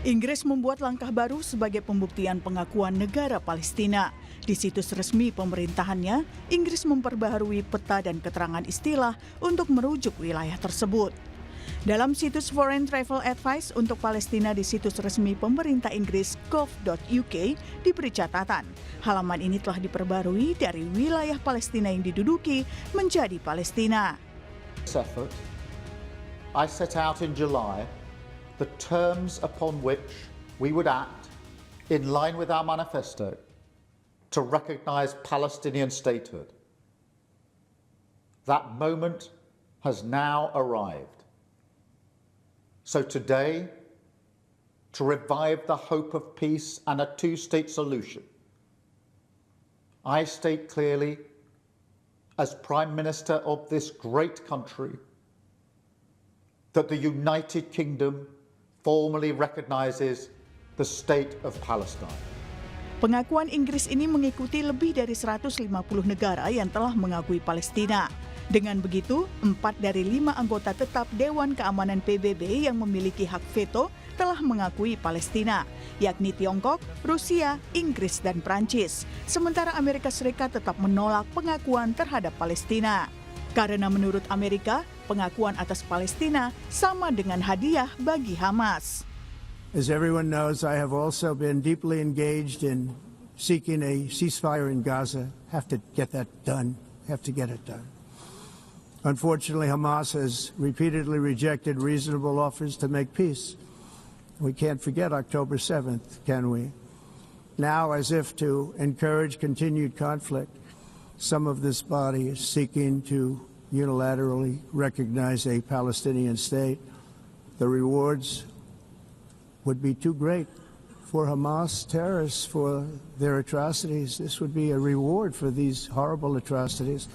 Inggris membuat langkah baru sebagai pembuktian pengakuan negara Palestina. Di situs resmi pemerintahannya, Inggris memperbaharui peta dan keterangan istilah untuk merujuk wilayah tersebut. Dalam situs Foreign Travel Advice untuk Palestina di situs resmi pemerintah Inggris gov.uk diberi catatan, halaman ini telah diperbarui dari wilayah Palestina yang diduduki menjadi Palestina. I set out in July the terms upon which we would act in line with our manifesto to recognize Palestinian statehood. That moment has now arrived. So today, to revive the hope of peace and a two-state solution, I state clearly, as Prime Minister of this great country, that the United Kingdom formally recognizes the state of Palestine. Pengakuan Inggris ini mengikuti lebih dari 150 negara yang telah mengakui Palestina. Dengan begitu, 4 dari 5 anggota tetap Dewan Keamanan PBB yang memiliki hak veto telah mengakui Palestina, yakni Tiongkok, Rusia, Inggris, dan Prancis. Sementara Amerika Serikat tetap menolak pengakuan terhadap Palestina. Karena menurut Amerika, pengakuan atas Palestina sama dengan hadiah bagi Hamas. As everyone knows, I have also been deeply engaged in seeking a ceasefire in Gaza. Have to get that done. Have to get it done. Unfortunately, Hamas has repeatedly rejected reasonable offers to make peace. We can't forget October 7th, can we? Now, as if to encourage continued conflict, some of this body is seeking to unilaterally recognize a Palestinian state. The rewards would be too great for Hamas terrorists for their atrocities. This would be a reward for these horrible atrocities,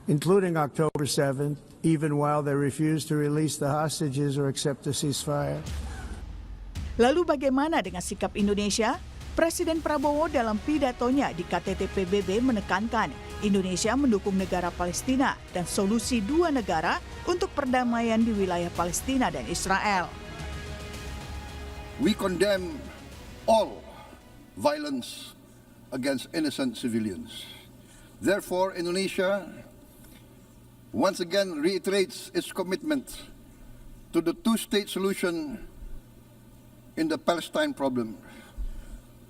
including October 7th, even while they refuse to release the hostages or accept a ceasefire. Lalu bagaimana dengan sikap Indonesia? Presiden Prabowo dalam pidatonya di KTT PBB menekankan Indonesia mendukung negara Palestina dan solusi dua negara untuk perdamaian di wilayah Palestina dan Israel. We condemn all violence against innocent civilians. Therefore, Indonesia once again reiterates its commitment to the two-state solution in the Palestine problem.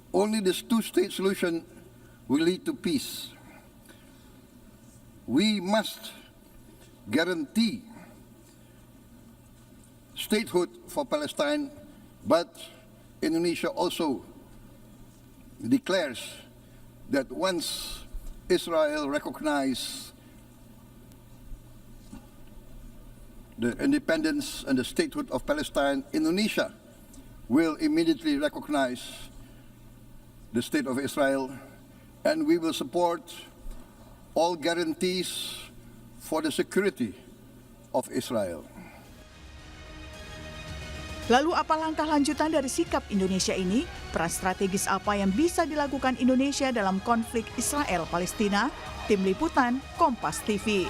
Only this two-state solution will lead to peace. We must guarantee statehood for Palestine, but Indonesia also declares that once Israel recognizes the independence and the statehood of Palestine, Indonesia will immediately recognize the state of Israel, and we will support all guarantees for the security of Israel. Lalu apa langkah lanjutan dari sikap Indonesia ini? Peran strategis apa yang bisa dilakukan Indonesia dalam konflik Israel-Palestina? Tim Liputan, Kompas TV.